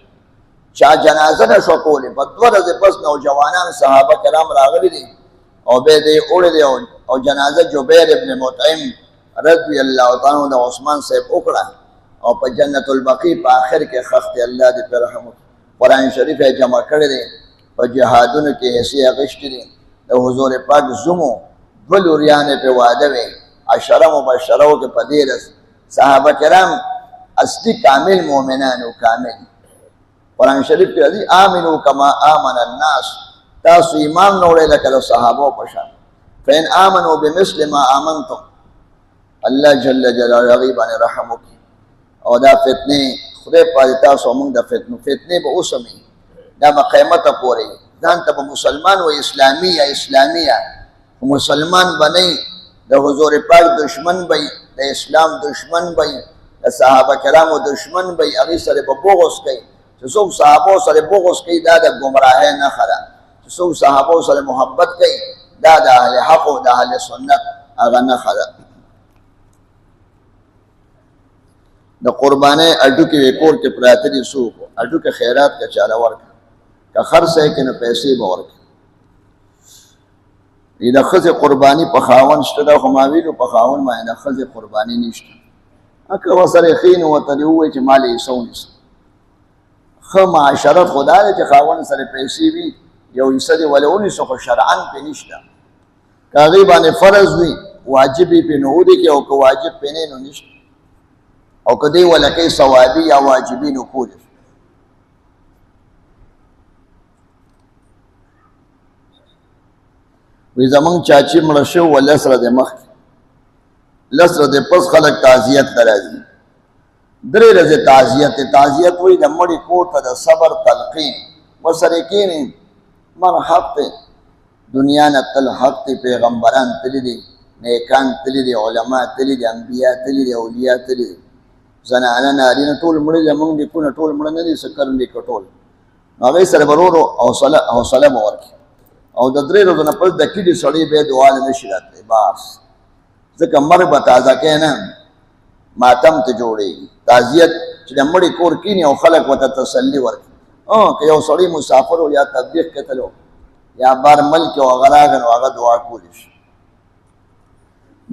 چا جنازه نه شوه کولی. په 2 ورځې پس نوجوانان صحابه کرام راغلي دي او بیا دې وړی دی او جنازه جبیر ابن مطعم رضی الله تعالی د عثمان صاحب وکړه او په جنت البقیع په آخر کې خښ دی. الله دې پرې رحم وکړي. قرآن شریف یې جمع کړی دی، په جهادونو کې حصې اخېستې دي. د حضور پاک زومو 2 لوریانې پې واده وې، عشره مبشره کې په دې ورځ صحابه کرام اصلي کامل مؤمنانو. کامل قرآن شریف کې راځي آمنو کما آمن الناس، تاسو ایمان نه وړئ لکه د صحابو په شان. فإن آمنوا بمثل ما آمنتم، الله جل جلاله هغې باندې رحم وکړي. او دا فتنې خدای پاک تاسو موږ د فتنې به اوس هم دا به قیامته پورې ځان ته به مسلمان و اسلامیه مسلمان به نه، د حضور پاک دشمن به، د اسلام دشمن به، د صحابه کرامو دشمن به. هغې سره به بغض کوي. چې څوک صحابو سره بغض کوي دا د ګمراهۍ نښه ده. چې څوک صحابو سره محبت کوي دا د اهل حق او د اهل سنت هغه نښه ده. د قربانۍ اډوکې کور کې پراته دي، څوک اډوکې خیرات که چاله ورکړه، که خرڅ یې کړي نو پیسې به ورکړي. د ښځې قرباني په خاوند شته ده، خو ما ویلو په خاوند باندې د ښځې قرباني نشته. که ورسره ښې نو ورته دې ووایي چې مال یې حصه ونیسه. ښه معاشرت خو دا دی چې خاوند سره پیسې وي، یو حصه دې ولې ونیسه، خو شرعاً پې نشته. که هغې باندې فرض وي واجب یې پې نو ودې کړي، او که واجب پې نه نو نشته. او که دې وله کوي ثوابي یا واجبي نو کولی شي. وی زمونږ چاچي مړه شو و 10 ورځې مخکې، 10 ورځې پس خلک تعزیت ته راځي. 3 ورځې تعزیت وایي د مړي کور ته د صبر تلقین ورسره کښېني. مړ حق دی، دنیا نه تل حق دی. پیغمبران تللي دي، نیکان تللي دي، علما تللي دي، انبیا تللي دي، اولیا تللي دي. زنانه نارینه ټول مړه دي. زمونږ نیکونه ټول مړه نه دي، څه کرن دي که ټول. نو هغوی سره به ورو ورو حوصله به ورکړي. او د 3 ورځو نه پس د کلي سړی بیا دعا نه شي راتلی. بس ځکه مرګ به تازه کوي نه، ماتم ته جوړېږي. تعزیت چې د مړي کور کښېني او خلک ورته تسلي ورکړي. که یو سړی مسافر و یا تبلیغ کتلو یا بار ملک او هغه راغی نو هغه دعا کولی شي.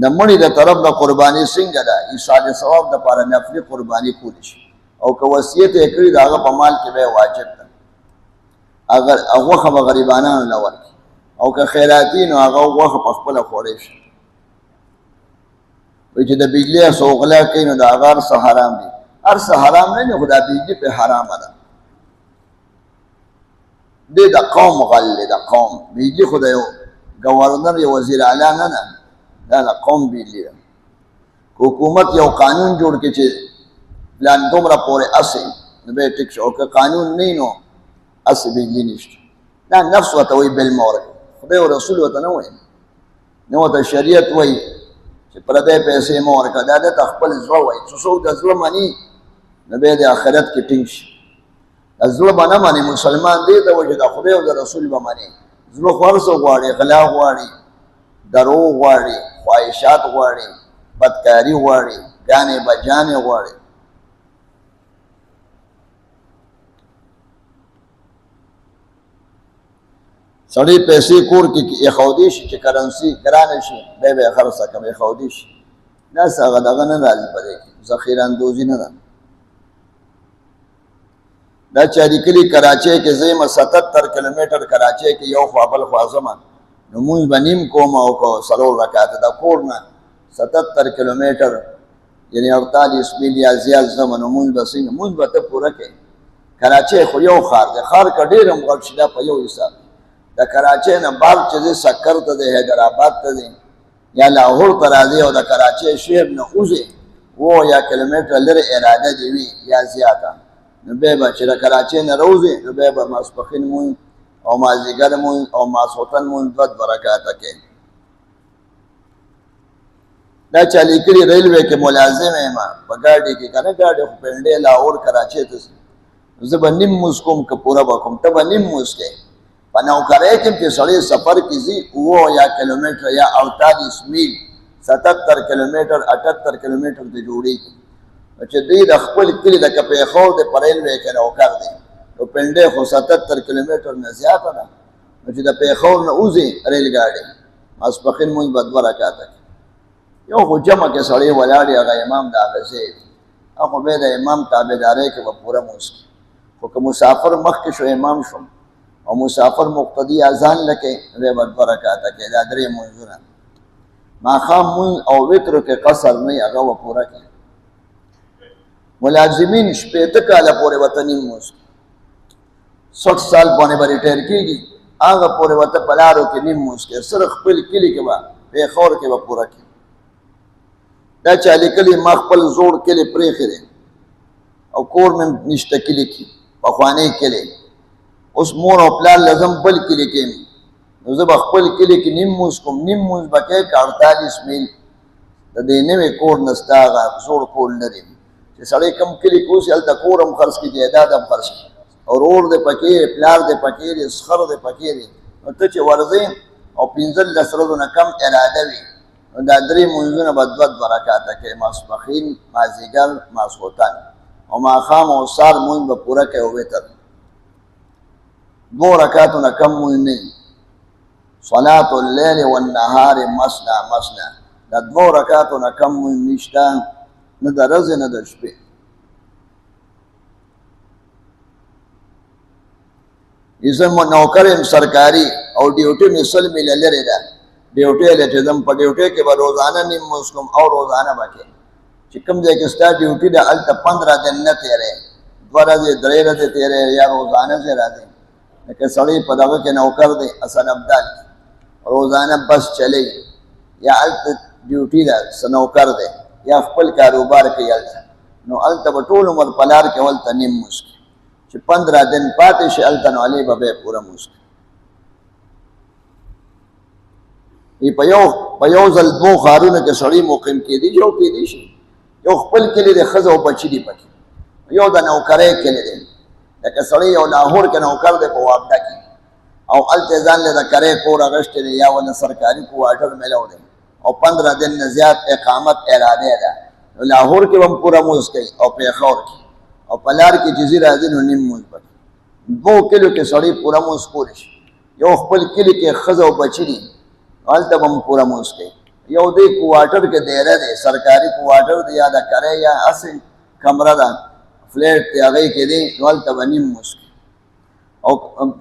د مړي د طرف د قرباني څنګه ده؟ ایصال ثواب دپاره نفلي قرباني کولی شي. او که وصیت یې کړي د هغه په مال کې به واجب ده، غوښه به غریبانانو له ورکړي. او که خیراتي نو هغه غوښه په خپله خوړی شي. وایي چې د بجلي څه غلا کوي نو د هغه هر څه حرام دي. هر څه حرام نه دي، خو دا بجلي پې حرامه ده. دې د قوم غل دی، د قوم بجلی خو د یو گورنر یا وزیر اعلی نه نه، دا د قوم بجلی ده. حکومت یو قانون جوړ کړي چې پلان دومره پورې اسې نو به ټیک شو، او که قانون نه نو اسې بجلی نشته. دا نفس ورته وایي بالمور، خدای او رسول ورته نه وایي، نه ورته شریعت وایي چې پردی پیسې مه ورکوه. دا ده ته خپل زړه وایي، چې څوک د زړه مني نو بیا د آخرت کې ټینګ شي. د زړه به نه مني مسلمان دې ته وایي چې د خدای او د رسول به مني. زړه خو هر څه غواړي، غلا غواړي، دروغ غواړي، خواهشات غواړي، بدکاري غواړي، ګانې بجانې غواړي. سړی پیسې کور کې ایښودی شي چې کرنسي ګرانه شي، دی به یې خرڅه کړه ایښودی شي. داسې هغه دغه نه راځي په دې کې، ذخیره اندوزي نه ده. دا چا لیکلي کراچۍ کې زه یم 77 کیلومیټر کراچۍ کې یو خوا بل خوا ځمه، نو مونځ به نیم کوم او که 4 رکعته د کور نه 77 کیلومیټر یعنې 48 میل یا زیات ځمه، نو مونځ به څنګه مونځ به ته پوره کوې. کراچۍ خو یو ښار دی، ښار که ډېر هم غټ شي دا په یو حساب. د کراچۍ نه بار چې دی سکر ته دی، حیدرآباد ته دی یا لاهور ته راځي، او د کراچۍ شهر نه وځې 2 یا کیلومیټر لرې اراده دې وي یا زیاته، نو بیا به چې د کراچۍ نه راوځې نو بیا به ماسپښین مونځ او مازدیګر مونځ او ماسخوتن مونځ 2 رکعته کوې. دا چا لیکلي ریلوې کې ملازم یم په ګاډي کې، که نه ګاډي خو پنډۍ لاهور کراچۍ ته ځي، زه به نیم مونځ کوم که پوره به کوم، ته به نیم مونځ کوې. په نوکرۍ کې چې سړی سفر کې ځي 2 یا کیلومیټر یا 48 میل 77 کیلومیټر 78 کیلومیټر ته جوړېږي، چې دوی د خپل کلي لکه پېښور د په ریلوې کې نوکر دی، نو پنډۍ خو 77 کیلومیټر نه زیاته ده، نو چې د پېښور نه وځي ریل ګاډي ماسپښین مونځ به 2 رکعته کوي. یو خو جمع کې سړی ولاړ هغه امام د هغه ځای وي، خو بیا د امام تابعدارۍ کې به پوره مونځ کوي. خو که مسافر مخکې شو امام شو او مسافر مقتدي اذان لکې بیا به 2 رکعته کوي. دا 3 مونځونه ماښام مونځ او وترو کې قصر نه هغه به پوره کوي. ملازمین 80 کاله پورې ورته نیم مونځ کوي، 60 سال باندې به ریټایر کېږي، هغه پورې ورته په لارو کې نیم مونځ کوي، صرف خپل کلي کې به پېښور کې به پوره کوي. دا چا لیکلي ما خپل زوړ کلي پرېښی دی او کور مې نشته کلي کې، پخوانی کلي، اوس مور او پلار لازم بل کلي کې یم، نو زه به خپل کلي کې نیم مونځ کوم. نیم مونځ به کوې که 48 میل د دې نوې کور نه ستا هغه زوړ کور لرې چې سړی کم کلي کې اوسي هلته کور هم خرڅ کړي، جایداد هم خرڅ کړي، او رور دې پکې دی، پلار دې پکې دی، سخر دې پکې دی، نو ته چې ورځې او 15 ورځو نه کم اراده وي نو دا 3 مونځونه به 2 رکعته کوې، ماسپښین، مازدیګر، ماسخوتن، او ماښام او سهار مونځ به پوره کوې او وتر. 2 رکعتو نه کم مونځ نه وي. صلاة اللیل والنهار مثنى مثنى، دا 2 رکعتو نه کم مونځ نشته، نه د ورځې نه د شپې. زه نوکر یم سرکاري او ډیوټي مې 100 میله لرې ده، ډیوټۍ له چې ځم په ډیوټۍ کې به روزانه نیم مونځ کوم او روزانه به کوې. چې کوم ځای کې ستا ډیوټي ده هلته 15 دن نه تېری، 2 ورځې 3 ورځې تېری یا روزانه ځای راځي. لکه سړی په دغه کې نوکر دی حسن ابدال، روزانه بس چلی، یا هلته ډیوټي ده څه نوکر دی یا خپل کاروبار کوي هلته، نو هلته به ټول عمر په لار کې هلته نیم مونځ کوي، چې 15 دن پاتې شي هلته نو هلې به بیا پوره مونځ کوي. په یو ځل 2 ښارونو کې سړی مقیم کېدی شي او کېدی شي. یو خپل کلي دی، ښځه او بچي دي پکې، یو د نوکرۍ کلي دی، لکه سړی یو لاهور کې نوکر دی په وابډه کې، او هلته ځان له د کرۍ کور اخیستی دی یا ونه سرکاري کوارټر میلاو دی، او 15 دن نه زیات اقامت اراده ده، نو لاهور کې به هم پوره مونځ کوي او پېښور کې، او په لار کې چې ځي راځي نو نیم مونځ به کوي. 2 کلیو کې سړی پوره مونځ کولی شي. یو خپل کلي کې ښځه او بچي دي، هلته به هم پوره مونځ کوي. یو دی کوارټر کې دیره دی، سرکاري کوارټر دی یا د کرۍ یا هسې کمره ده فلیټ دی، هغې کې دی، نو هلته به نیم مونځ کوي او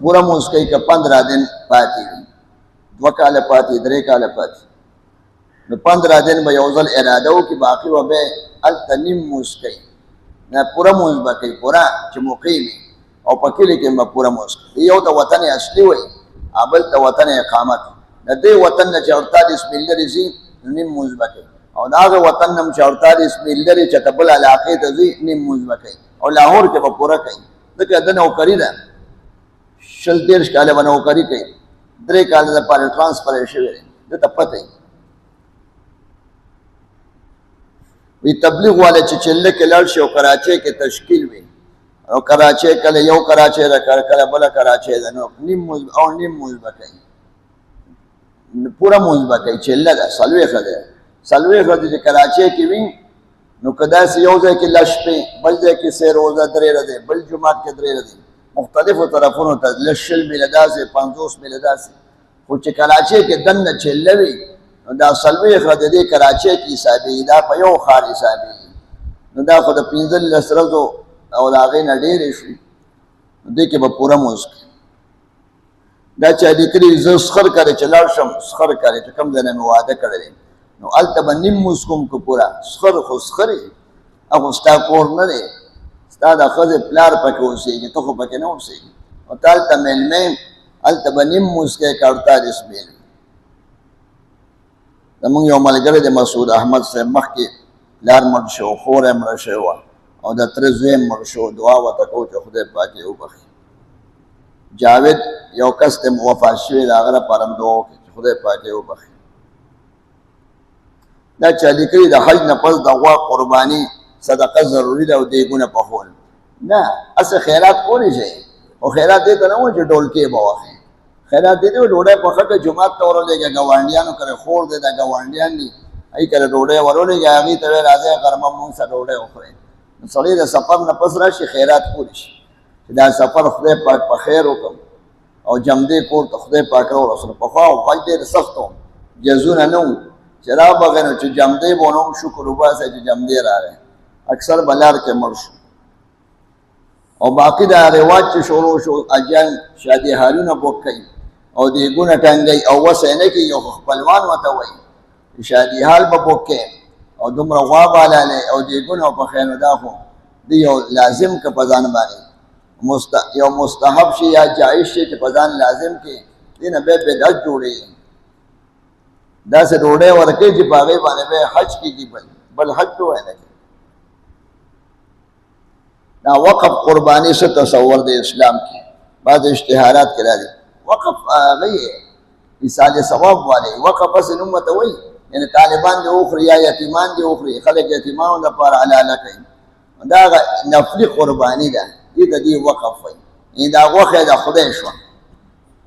پوره مونځ کوي که 15 دن پاتې وي، 2 کاله پاتې 3 کاله پاتې، نو 15 دن به یو ځل اراده وکړي، باقي به هلته نیم مونځ کوي، نه پوره مونځ به کوي، پوره چې مقیم وي. او په کلي کې به پوره مونځ کوي. یو ته وطن اصلي وایي او بل ته وطن اقامت. د دې وطن نه چې 48 میل لرې ځي نیم مونځ به کوي، او د هغه وطن نه چې 48 میل لرې چې ته بل علاقې ته ځي نیم مونځ به کوي، او لاهور کې به پوره کوي. ځکه د نوکري ده، 30 کاله به نوکري کوي، 3 کاله دپاره ټرانسفر یې شوی دی، ده ته پته وي. وی تبلیغ والا چې چله کې لاړ شي او کراچۍ کې تشکیل وي، او کراچۍ کله یو کراچۍ ده کله بله کراچۍ ده، نو نیم مونځ به کوي، پوره مونځ به کوي. چله ده 40 ده، 40 چې کراچۍ کې وي نو که داسې یو ځای کې لس شپې، بل ځای کې 3 روزه 3 ورځې، بل جومات کې 3 ورځې، مختلفو طرفونو ته لس 20 میله داسې 50 میله داسې. خو چې کراچۍ کې دننه چله وي نو دا 40 د دې کراچۍ کې حسابېږي، دا په یو ښار حسابېږي. نو دا خو د 15 ورځو او د هغې نه ډېرې شوي، نو دې کې به پوره مونځ کوي. دا چا لیکلي زه سخر کرې چې لاړ شم، سخر کرې چې کوم ځای نه مې واده کړی دی نو هلته به نیم مونځ کوم که پوره. سخر خو سخر یې، هغه ستا کور نه دی، ستا د ښځې پلار پکې اوسېږي، ته خو پکې نه اوسېږي، او ته هلته میلمه هلته به نیم مونځ کوې که 48 میل. زمونږ یو ملګری دی مسعود احمد صاحب، مخکې پلار مړ شو، خور یې مړه شوې وه، او د تره زوی یې مړ شو. دعا ورته کوو چې خدای پاک یې وبخي. جاوید یو کس ته وفات شوی، د هغه لپاره هم دعا وکړي چې خدای پاک یې وبخي. دا چا لیکلي د حج نه پس د غوا قرباني صدقه ضروري ده او دیګونه پخول. نه، هسې خیرات کولی شئ، خو خیرات دې ته نه وایي چې ډولکې به واخلئ. خیرات دې ته وایي ډوډۍ پخه کړه، جومات ته ورولېږه، ګاونډیانو کره خور دی، دا ګاونډیان دي، هغوی کره ډوډۍ ورولېږه، هغوی ته وایي راځئ غرمه مونږ سره ډوډۍ وخورئ. نو سړی د سفر نه پس راشي خیرات کولی شي چې دا سفر خدای پاک په خیر وکړم او جمدې کور ته خدای پاک راورسولم. پخوا حج ډېر سخت و، جزونه نه وو چې رابغې نو چې جمدې به ونه هم شکر وباسئ چې جمدې راغی، اکثر به لار کې مړ شو. او باقي دا رواج چې شروع شو، اجان شادي حالونه بوک کوي او دیګونه ټنګوي او وس یې نه کوي، یو خپلوان ورته وایي شادي حال به بوک کوي او دومره غوا به حلالوي او دیګونه وپخوي. نو دا خو د یو لازم که په ځان باندې یو مستحب شي یا جایز شي چې په ځان لازم کړي، دې نه بیا بدعت جوړېږي. داسې ډوډۍ ورکوي چې په هغې باندې بیا حج کېږي، بل حج به وایي نه کوي. دا وقف قرباني څه تصور د اسلام کې بعض اشتهارات کې راځي. وقف هغه ایصال ثواب والی، وقف هسې نوم ورته وایي، یعنې طالبان دې وخوري یا یتیمان دې وخوري، خلک یتیمانو لپاره حلاله کوي. دا هغه نفلي قرباني ده، دې ته دې وقف وایي. یعنې دا غوښه د خدای شوه،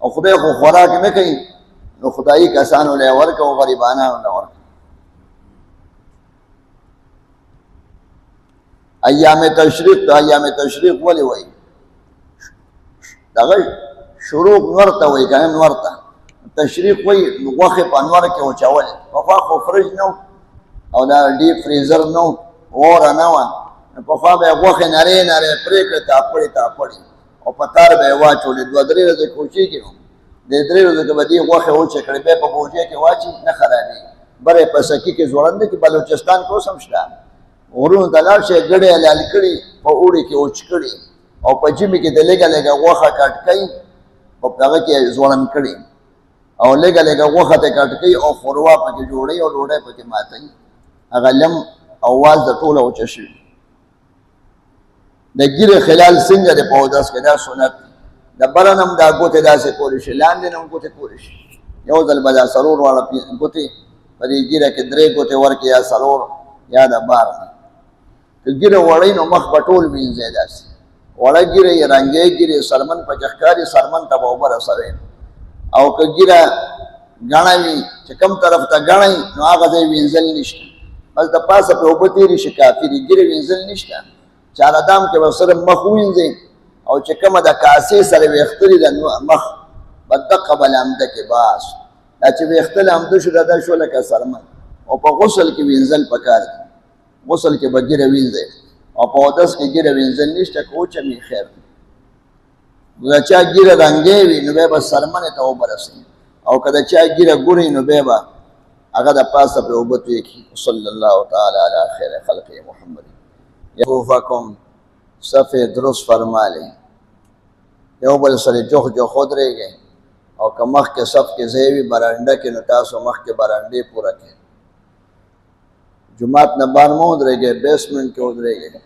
او خدای خو خوراک نه کوي، نو خدایي کسانو له یې ورکړه او غریبانانو له ورکړه. ایام تشریق ته ایام تشریق ولې وایي؟ دغه شروق نور ته وایي، که نه نور ته تشریق وایي. غوښې په انور کې وچول، پخوا خو فرج نه او دا ډیپ فریزر نه و، اوره نه وه، پخوا به یې غوښې نرۍ نرۍ پرې کړې تاپړې او په تار به یې واچولې. 2-3 ورځې کوچېږي نو د 3 ورځو کې به دې غوښې وچې کړې، بیا په بوجۍ کې واچي، نه خرابېږي. بره یې په سکي کې ځوړنده کې بلوچستان کې اوس هم شته، غرونو ته لاړ شئ، ګډې یې حلال کړي، په اوړي کې وچ کړي، او په ژمي کې د لږه لږه غوښه کټ کوي، په هغه کې یې ځوړند کړي، او لږه لږه غوښه ته کټ کوي او ښوروا پکې جوړوي او ډوډۍ پکې ماتوي. هغه لم او واز د ټوله وچه شوي. د ګیرې خلال څنګه دی په اودس کې؟ دا سنت دی. د بره نه هم دا ګوتې داسې کولی شي، لاندې نه هم ګوتې کولی شي. یو ځل به دا 4 واړه ګوتې په دې ګیره کې 3 ګوتې ورکړي یا 4 یا د بار نه. که ګیره وړئ نو مخ به ټول وینځئ داسې. وړه ګیره یې رنګې ګیرې سرمن پکې ښکاري، سرمن ته به اوبه رسوئ. او که ګیره ګڼه وي چې کوم طرف ته ګڼئ نو هغه ځای وینځل نشته، بس د پاسه پرې اوبه تېرې شي کافي دي، ګیرې وینځل نشته. چارهدام کې به صرف مخ ووینځئ، او چې کومه د کاسې سره ویښته دي د مخ به دقه به لامده کې باس. دا چې ویښته لامده شو دا شو لکه سرمن. او په غسل کې وینځل پکار دي، غسل کې به ګیره وینځئ، او په اودس کې ګیره وینځل نشته، که وچه خیر دی. د چا ګیره رنګې وي نو بیا به سرمنې ته اوبه رسوي، او که د چا ګیره ګوري نو بیا به هغه د پاسه پرې اوبه توی کړي. صلی الله تعالی علی خیر خلق محمد. یوفکم صف درست فرما لیں. یو بل سره جوخ ودرېږئ او که مخکې صف کې ځای وي برنډه کې نو تاسو مخکې برنډې پوره کړئ. جومات نه بار مه ودرېږئ، بیسمنټ کې ودرېږئ.